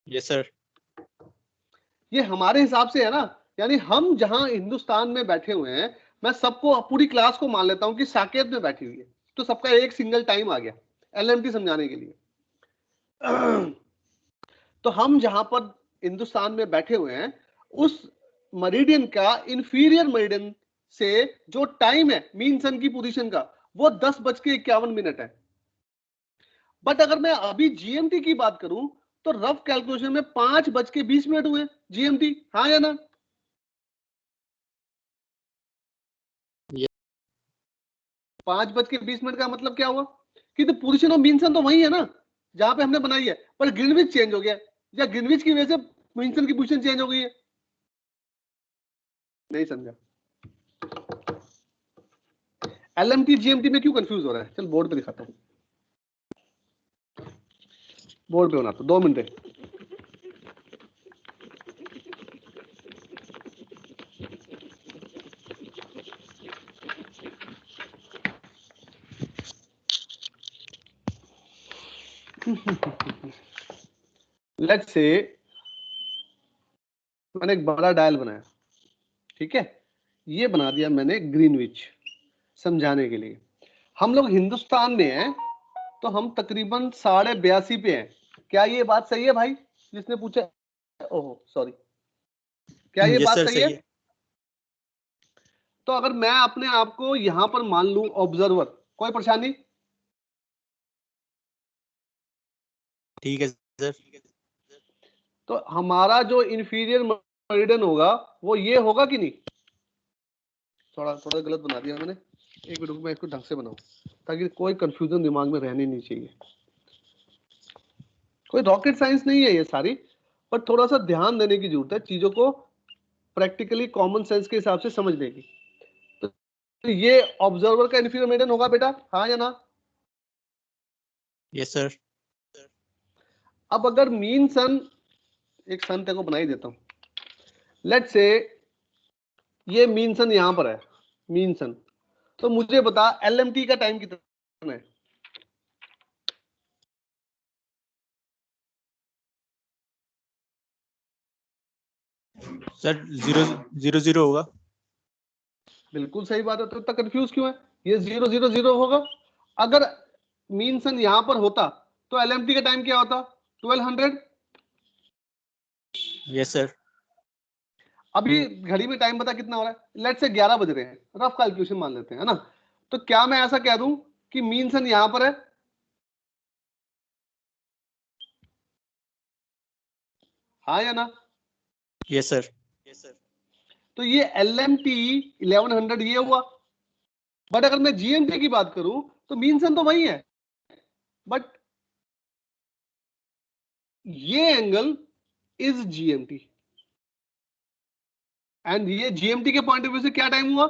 Yes sir. ये हमारे हिसाब से है ना, यानी हम जहां हिंदुस्तान में बैठे हुए हैं, मैं सबको पूरी क्लास को मान लेता हूं कि साकेत में बैठी हुई है, तो सबका एक सिंगल टाइम आ गया LMT समझाने के लिए। तो हम जहां पर हिंदुस्तान में बैठे हुए हैं, उस मरीडियन का इंफीरियर मरीडियन से जो टाइम है मीन सन की पोजीशन का, वो 10:51 है। बट अगर मैं अभी GMT की बात करूं, तो रफ कैलकुलेशन में 5:20 हुए GMT, हाँ या ना? Yes. 5:20 का मतलब क्या हुआ कि तो पोजीशन ऑफ मीन सन तो वही है ना जहां पे हमने बनाई है, पर ग्रीनविच चेंज हो गया, या ग्रीनविच की वजह से मीन सन की पोजीशन चेंज हो गई है। नहीं समझा? LMT GMT में क्यों कंफ्यूज हो रहा है? चल बोर्ड पे दिखाता हूं, बोर्ड पे होना तो 2 मिनट है। लेट्स से मैंने एक बड़ा डायल बनाया, ठीक है, ये बना दिया मैंने ग्रीनविच समझाने के लिए। हम लोग हिंदुस्तान में हैं, तो हम तकरीबन 82.5 पे हैं। क्या ये बात सही है भाई जिसने पूछा? ओह सॉरी, क्या ये बात सही है? तो अगर मैं अपने आप को यहां पर मान लूं ऑब्जर्वर, कोई परेशानी? ठीक है सर। तो हमारा जो इंफीरियर मेरिडियन होगा वो ये होगा कि नहीं? थोड़ा थोड़ा गलत बना दिया मैंने, एक मिनट मैं इसको ढंग से बनाऊं ताकि कोई कंफ्यूजन दिमाग में रहनी नहीं चाहिए। कोई रॉकेट साइंस नहीं है ये सारी, पर थोड़ा सा ध्यान देने की जरूरत है, चीजों को प्रैक्टिकली कॉमन सेंस के हिसाब से समझने की। तो ये ऑब्जर्वर का इंफीरियर मेरिडियन होगा बेटा, हाँ या ना? Yes sir. अब अगर मीन सन, एक सन तेरे को बना ही देता हूं, लेट्स से ये मीन सन यहां पर है, मीन सन। तो मुझे बता LMT का टाइम कितना है? सर 000 होगा। बिल्कुल सही बात है, तो इतना कंफ्यूज क्यों है? ये 000 होगा। अगर मीन सन यहां पर होता तो LMT का टाइम क्या होता? 1200। Yes sir. अभी घड़ी में टाइम बता कितना हो रहा है? लेट से 11 बज रहे हैं, रफ कैलकुलेशन मान लेते हैं, है ना? तो क्या मैं ऐसा कह दूं कि मीन सन यहां पर है? हाँ या ना? Yes sir. तो ये LMT 1100 ये हुआ। बट अगर मैं GMT की बात करूं तो मीन सन तो वही है, बट ये एंगल इज GMT एंड ये GMT के पॉइंट ऑफ व्यू से क्या टाइम हुआ?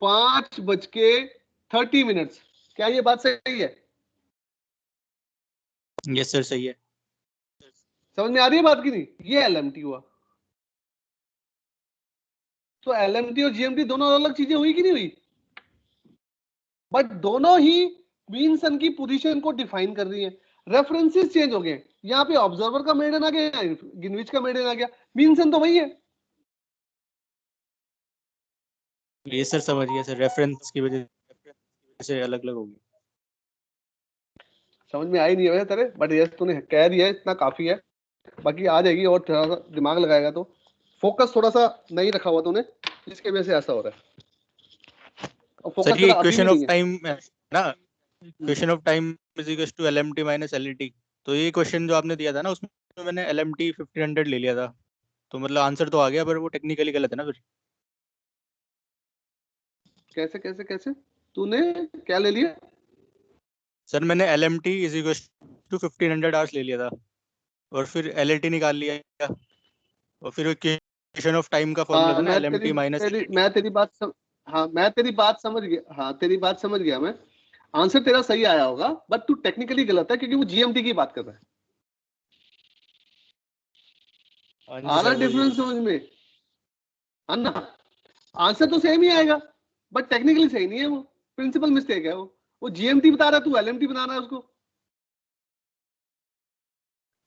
5:30। क्या ये बात सही है? यस सर सही है। समझ में आ रही है बात की नहीं? ये LMT हुआ। तो LMT और GMT दोनों अलग अलग चीजें हुई कि नहीं हुई? बट दोनों ही मीन सन की पोजीशन को डिफाइन कर रही है। रेफरेंसेस चेंज हो गए, यहाँ पे ऑब्जर्वर का मेडन आ गया, ग्रीनविच का मेडन आ गया, मीन सन तो वही है। ये सर समझ गया सर, रेफरेंस की वजह से अलग अलग होगी। समझ में आई नहीं है तेरे, बट यस तूने कह दिया, इतना काफी है। बाकी आ जाएगी, और थोड़ा सा दिमाग लगाएगा तो। फोकस थोड़ा सा नहीं रखा हुआ तूने, जिसकी वजह से ऐसा हो रहा है। और फोकस सर ये तेरा अभी भी इक्वेशन नहीं ऑफ है। टाइम है ना, equation of time is equal to LMT minus LET। तो ये क्वेश्चन जो आपने दिया था ना, उसमें मैंने LMT 1500 ले लिया था, तो मतलब आंसर तो आ गया, पर वो टेक्निकली गलत है ना फिर। कैसे कैसे कैसे तूने क्या ले लिया? सर मैंने LMT is equal to 1500 hours ले लिया था, और फिर LET निकाल लिया, और फिर इक्वेशन ऑफ टाइम का फॉर्मूला था ना LMT माइनस LET। मैं तेरी बात हाँ, मैं तेरी बात समझ गया। हाँ, तेरी बात समझ गया मैं। आंसर तेरा सही आया होगा, बट तू टेक्निकली गलत है, क्योंकि वो GMT की बात कर रहा है। हाँ आ जी रहा सर वही डिफरेंस समझ में? है ना? आंसर तो सेम ही आएगा, बट टेक्निकली सही नहीं है, वो प्रिंसिपल मिस्टेक है। वो GMT बता रहा है, तू LMT बना रहा है उसको,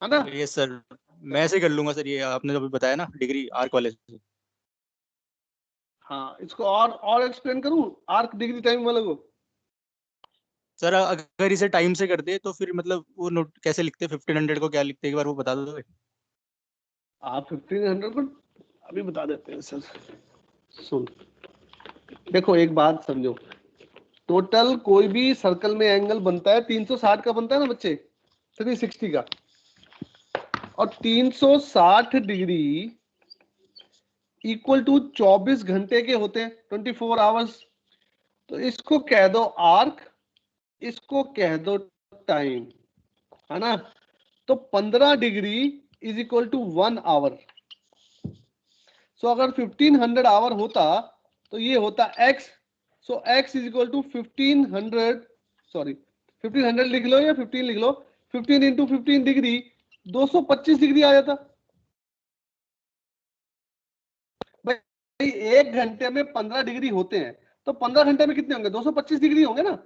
है ना? ये सर मैं ऐसे कर लूंगा सर, ये आपने जो अभी बताया ना डिग्री आर्क वाले से। हाँ, इसको और एक्सप्लेन करूं आर्क डिग्री टाइम वाले को? सर अगर इसे टाइम से कर दे तो फिर मतलब वो नोट कैसे लिखते, 1500 को क्या लिखते, एक बार वो बता दो। आप 1500 को अभी बता देते हैं सर। सुन, देखो एक बात समझो, टोटल कोई भी सर्कल में एंगल बनता है 360 का बनता है ना बच्चे, 360 का। और 360 डिग्री इक्वल टू 24 घंटे के होते हैं, 24 आवर्स। तो इसको कह दो आर्क, इसको कह दो टाइम, है ना? तो 15 degree is equal to 1 hour. So अगर 1500 आवर होता तो ये होता x। So x is equal to 1500, sorry 1500 लिख लो या 15 लिख लो, 15 इंटू 15 डिग्री 225 डिग्री आ जाता। भाई 1 घंटे में 15 डिग्री होते हैं, तो 15 घंटे में कितने होंगे? 225 डिग्री होंगे ना?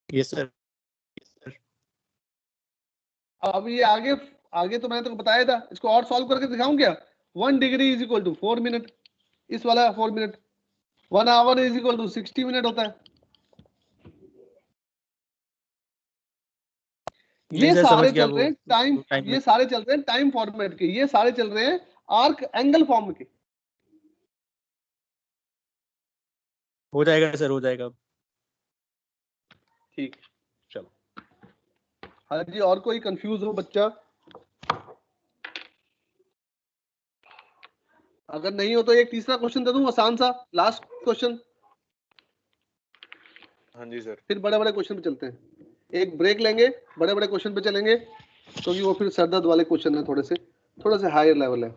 Yes sir. अब ये आगे आगे तो मैंने तो बताया था, इसको और सॉल्व करके दिखाऊं क्या? 1 degree is equal to 4 minute, इस वाला 4 minute. 1 hour is equal to 60 minute होता है। ये सारे चल रहे हैं टाइम, ये सारे चल रहे हैं टाइम फॉर्मेट के, ये सारे चल रहे हैं आर्क एंगल फॉर्म के। हो जाएगा सर, हो जाएगा। ठीक, चलो। हाँ जी, और कोई कंफ्यूज हो बच्चा? अगर नहीं हो तो एक तीसरा क्वेश्चन दे दूं, आसान सा, लास्ट क्वेश्चन। हाँ जी सर। फिर बड़े बड़े क्वेश्चन पे चलते हैं, एक ब्रेक लेंगे, बड़े बड़े क्वेश्चन पे चलेंगे, क्योंकि वो फिर सरदर्द वाले क्वेश्चन है, थोड़े से हायर लेवल है।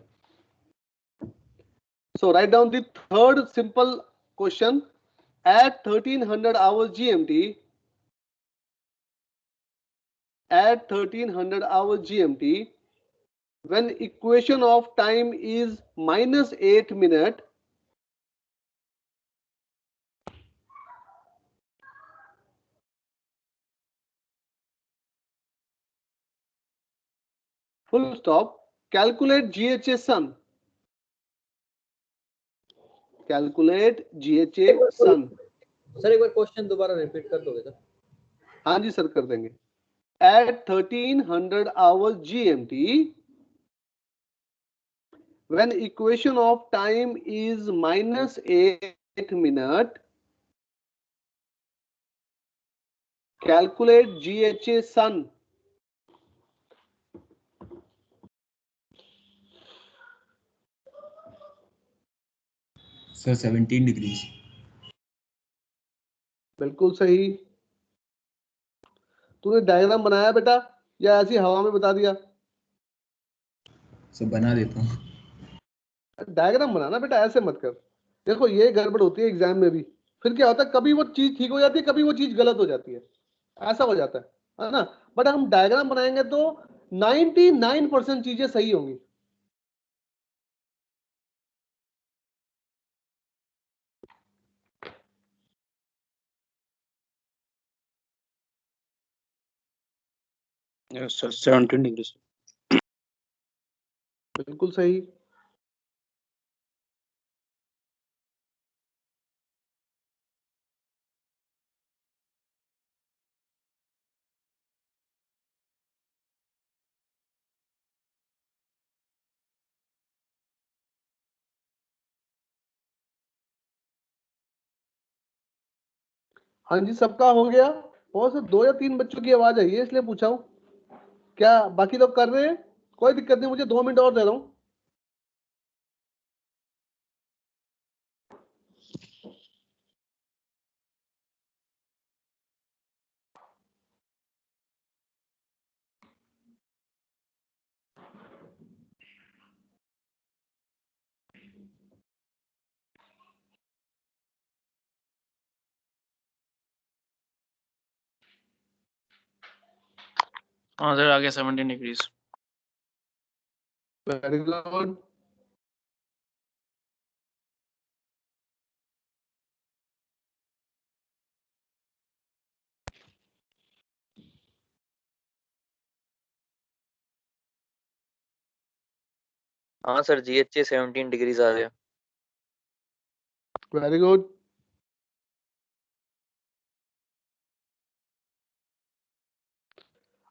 So write down the third simple question. At 1300 hours GMT, at 1300 hours GMT, when equation of time is -8 minute, full stop, calculate GHA sun. Calculate GHA sun. Sir एक बार question दोबारा repeat कर दोगे sir? हाँ जी sir कर देंगे. At 1300 hours GMT, when equation of time is -8 minute, calculate GHA sun. Sir 17 degrees. बिल्कुल सही. तूने डायग्राम बनाया बेटा या ऐसी हवा में बता दिया? सर बना देता हूँ. डायग्राम बनाना बेटा, ऐसे मत कर. देखो ये गड़बड़ होती है एग्जाम में भी. फिर क्या होता है, कभी वो चीज ठीक हो जाती है, कभी वो चीज गलत हो जाती है, ऐसा हो जाता है ना. बट हम डायग्राम बनाएंगे तो 99% चीजें सही होंगी. Yes sir 17 degree. बिल्कुल सही. हाँ जी सबका हो गया. बहुत से 2 या 3 बच्चों की आवाज आई है इसलिए पूछा हूं. क्या बाकी लोग कर रहे हैं? कोई दिक्कत नहीं, मुझे 2 मिनट और दे रहा हूं. हाँ सर आ गया 17 डिग्रीज. Very good. हाँ सर GHA 17 डिग्रीज आ गया. Very good.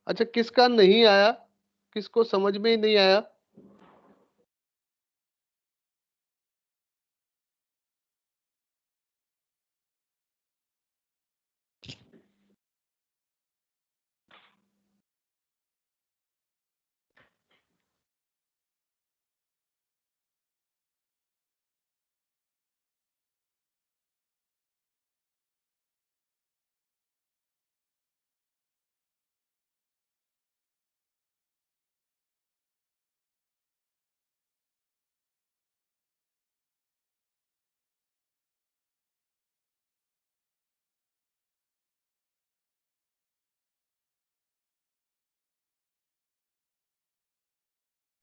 अच्छा किसका नहीं आया, किसको समझ में ही नहीं आया?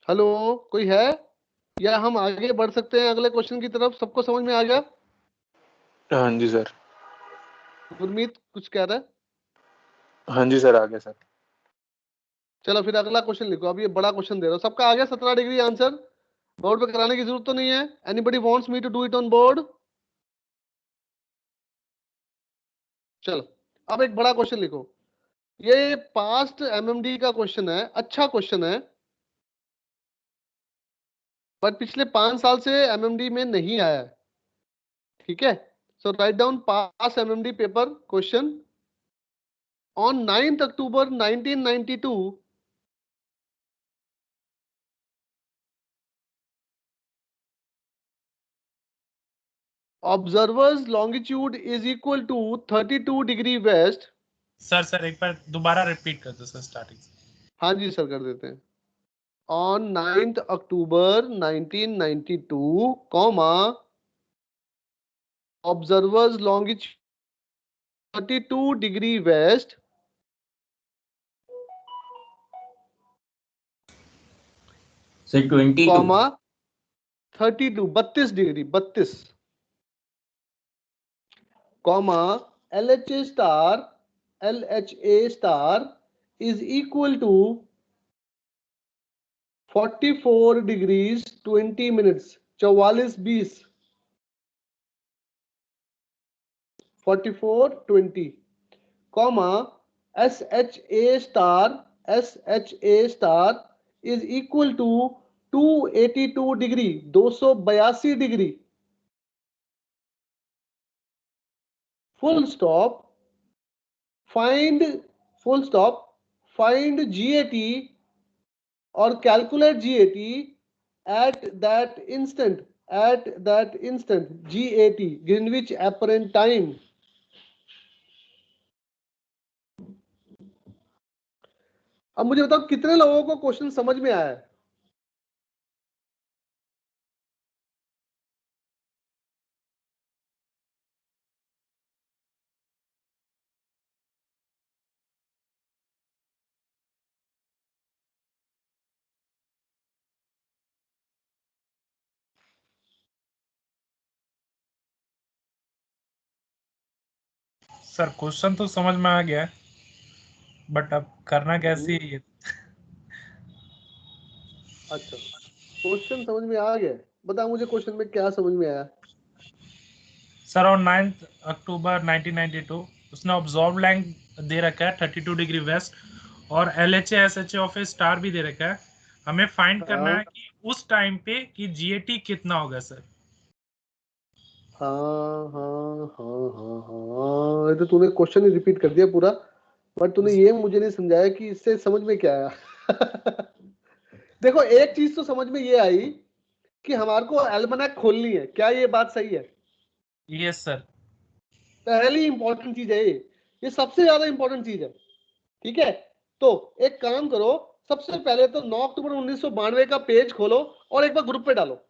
हेलो कोई है या हम आगे बढ़ सकते हैं अगले क्वेश्चन की तरफ? सबको समझ में आ गया? हाँ जी सर. गुरमीत कुछ कह रहा है? हाँ जी सर आ गया सर. चलो फिर अगला क्वेश्चन लिखो. अब ये बड़ा क्वेश्चन दे रहा हूँ. सबका आ गया 17 डिग्री आंसर? बोर्ड पे कराने की जरूरत तो नहीं है. Anybody wants me to do it on board? चलो अब एक बड़ा क्वेश्चन लिखो. ये पास्ट एमएमडी का क्वेश्चन है, अच्छा क्वेश्चन है, पर पिछले 5 साल से एमएमडी में नहीं आया है. ठीक है. So write down past MMD paper question. On 9th October 1992, observer's longitude is equal to 32 degree west. Sir एक बार दोबारा रिपीट कर दो सर स्टार्टिंग से. हाँ जी सर कर देते हैं. On 9th October 1992, comma, observer's longitude 32 degree west, sir 22 comma 32 32 degree 32 comma LHA star is equal to 44 degrees 20 minutes 44:20 44:20 comma SHA star is equal to 282 degree 282 degree full stop find GAT or calculate GAT at that instant GAT Greenwich Apparent Time. अब मुझे बताओ कितने लोगों को question समझ में आया है? सर क्वेश्चन तो समझ में आ गया है, बट अब करना कैसे है ये? अच्छा, क्वेश्चन समझ में आ गया। बता मुझे क्वेश्चन में क्या समझ में आया? सर ऑन 9 अक्टूबर 1992 उसने ऑब्जर्व लैंग दे रखा है 32 डिग्री वेस्ट और LHA SHA of A star भी दे रखा है। हमें फाइंड करना है कि उस टाइम पे कि GAT कितना होगा सर। हाँ, ये तो तूने क्वेश्चन ही रिपीट कर दिया पूरा, बट तूने ये मुझे नहीं समझाया कि इससे समझ में क्या आया। देखो एक चीज तो समझ में ये आई कि हमारे को एल्मनाक खोलनी है, क्या ये बात सही है? Yes sir. पहली इंपॉर्टेंट चीज है ये सबसे ज्यादा इंपॉर्टेंट चीज है। ठीक है, तो एक काम करो, सबसे पहले तो 9 अक्टूबर 1992 का पेज खोलो और एक बार ग्रुप पे डालो।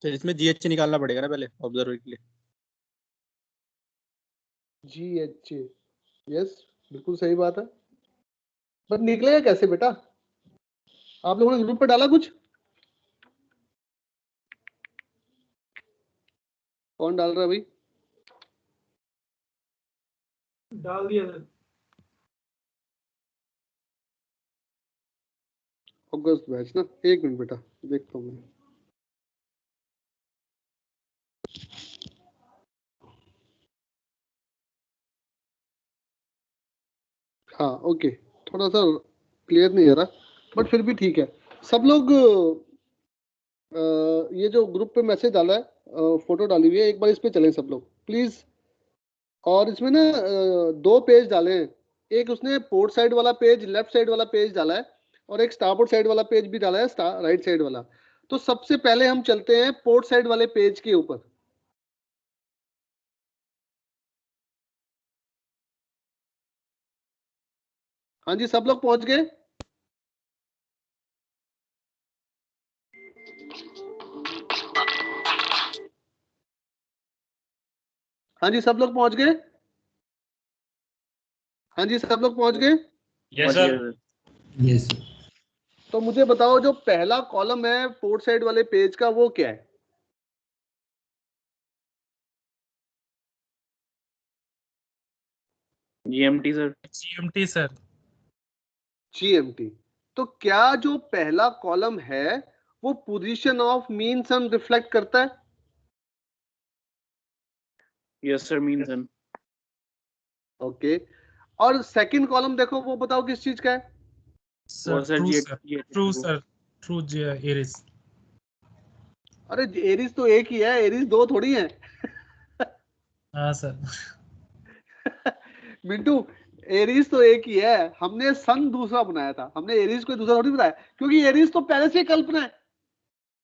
तो इसमें GH निकालना पड़ेगा ना पहले ऑब्जर्वर के लिए। GH, यस बिल्कुल सही बात है, पर निकलेगा कैसे बेटा? आप लोगों ने ग्रुप पे डाला कुछ? कौन डाल रहा है भाई? डाल दिया सर। अगस्त बैच ना, एक मिनट बेटा देखता हूँ मैं। हाँ ओके, थोड़ा सा क्लियर नहीं आ रहा, बट फिर भी ठीक है। सब लोग ये जो ग्रुप पे मैसेज डाला है, फोटो डाली हुई है, एक बार इस पे चलें सब लोग प्लीज। और इसमें ना 2 पेज डाले हैं, एक उसने पोर्ट साइड वाला पेज, लेफ्ट साइड वाला पेज डाला है, और एक स्टारबोर्ड साइड वाला पेज भी डाला है, राइट साइड वाला। तो सबसे पहले हम चलते हैं पोर्ट साइड वाले पेज के ऊपर। हाँ जी, सब लोग पहुंच गए? हाँ जी, सब लोग पहुंच गए? हाँ जी, सब लोग पहुंच गए? Yes sir. यस तो मुझे बताओ जो पहला कॉलम है पोर्ट साइड वाले पेज का, वो क्या है? GMT sir. GMT sir. GMT। तो क्या जो पहला कॉलम है वो position of mean sun reflect करता है? Yes sir, mean sun. Okay, और सेकंड कॉलम देखो, वो बताओ किस चीज का है? Sir true sir, true sir, true Aries. अरे एरिस तो एक ही है, एरिस दो थोड़ी है। हाँ सर। मिंटू, एरिस तो एक ही है, हमने सन दूसरा बनाया था, हमने एरिस को दूसरा थोड़ी बनाया, क्योंकि एरिस तो पहले से ही कल्पना है।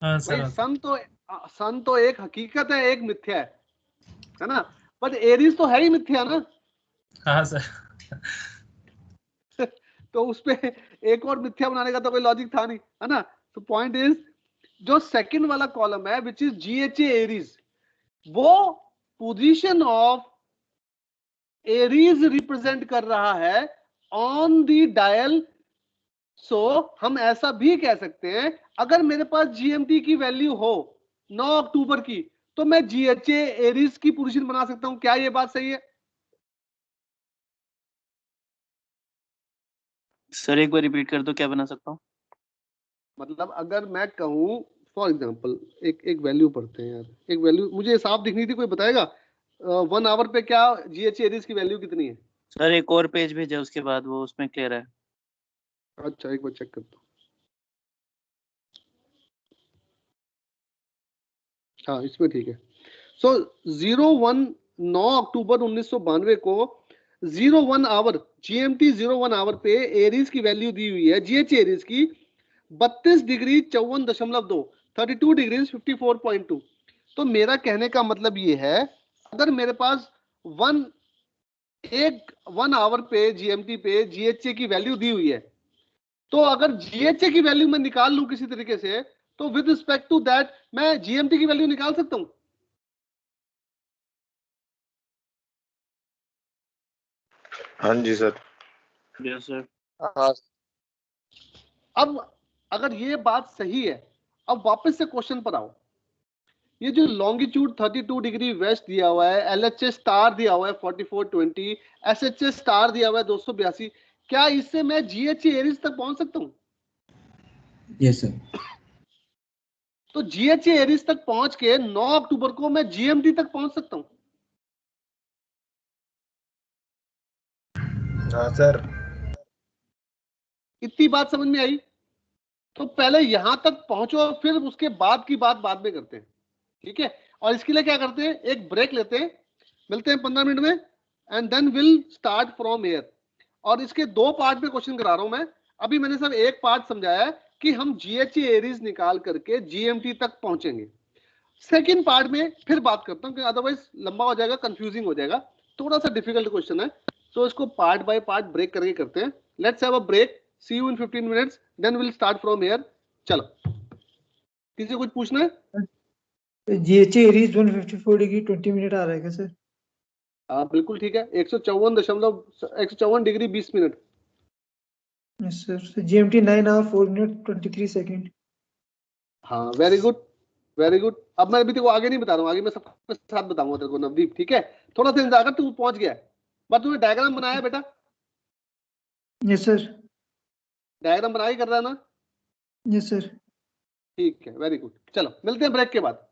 हाँ भाई सर। सन तो एक हकीकत है, एक मिथ्या है ना, बट एरिस तो है ही मिथ्या ना। हाँ सर। तो उसपे एक और मिथ्या बनाने का तो कोई लॉजिक था नहीं, है ना। तो पॉइंट इज, जो सेकंड वाला कॉलम है विच इज GHA एरीज, वो पोजीशन ऑफ एरीज रिप्रेजेंट कर रहा है ऑन द डायल। सो हम ऐसा भी कह सकते हैं, अगर मेरे पास GMT की वैल्यू हो 9 अक्टूबर की, तो मैं GHA एरीज की पोजीशन बना सकता हूं। क्या ये बात सही है? सर एक बार रिपीट कर दो, क्या बना सकता हूँ? मतलब अगर मैं कहूं फॉर एग्जांपल, एक वैल्यू पढ़ते हैं यार, एक वैल्यू मुझे साफ दिखनी थी, कोई बताएगा 1 आवर पे क्या GHA एरीज की वैल्यू कितनी है? सर एक और पेज भेजा उसके बाद, वो उसमें क्लियर है। अच्छा एक बार चेक करता हूं। हाँ इसमें ठीक है। सो 01 9 अक्टूबर 1992 को 01 आवर GMT 01 आवर पे एरीज की वैल्यू दी हुई है, GHA एरीज की 32 डिग्री 54.2, 32 डिग्री 54.2। तो मेरा कहने का मतलब ये है, अगर मेरे पास 1 आवर पे GMT पे GHA की वैल्यू दी हुई है, तो अगर GHA की वैल्यू मैं निकाल लूं किसी तरीके से, तो विद रिस्पेक्ट टू दैट मैं GMT की वैल्यू निकाल सकता हूं। हाँ जी सर। Yes sir. हाँ अब अगर ये बात सही है, अब वापस से क्वेश्चन पर आओ। ये जो लॉन्गिट्यूड 32 डिग्री वेस्ट दिया हुआ है, LHA स्टार दिया हुआ है 4420, SHA स्टार दिया हुआ है 282, क्या इससे मैं GHA एरीज तक पहुंच सकता हूं? Yes sir. तो GHA एरीज तक पहुंच के 9 अक्टूबर को मैं GMT तक पहुंच सकता हूं। हाँ सर। इतनी बात समझ में आई? तो पहले यहां तक पहुंचो, फिर उसके बाद की बात बाद में करते हैं, ठीक है। और इसके लिए क्या करते हैं, एक ब्रेक लेते हैं, मिलते हैं 15 मिनट में, and then will start from air. और इसके 2 पार्ट में क्वेश्चन करा रहा हूं मैं। अभी मैंने सिर्फ एक पार्ट समझाया है कि हम GHA एरीज निकाल करके GMT तक पहुंचेंगे। सेकेंड पार्ट में फिर बात करता हूं, अदरवाइज लंबा हो जाएगा, कंफ्यूजिंग हो जाएगा, थोड़ा सा डिफिकल्ट क्वेश्चन है। तो इसको पार्ट बाय पार्ट ब्रेक करके करते हैं। Let's have a break, see you in 15 minutes, then will start from air. चलो, किसी को कुछ पूछना है? GHA एरीज 154 डिग्री 20 मिनट आ रहा है क्या सर? हाँ बिल्कुल ठीक है, 154 degree 20 minute. Yes sir. GMT 9 hour 4 minute 23 second. हाँ वेरी गुड, वेरी गुड। अब मैं अभी तेरे को आगे नहीं बता रहा हूँ, आगे मैं सबके साथ बताऊंगा तेरे को नवदीप, ठीक है। थोड़ा सा इंतजार कर, तू पहुंच गया है, बस तूने डायग्राम बनाया है बेटा? Yes sir. डायग्राम बना के कर रहा है ना? Yes sir. ठीक है, वेरी गुड। चलो मिलते हैं ब्रेक के बाद।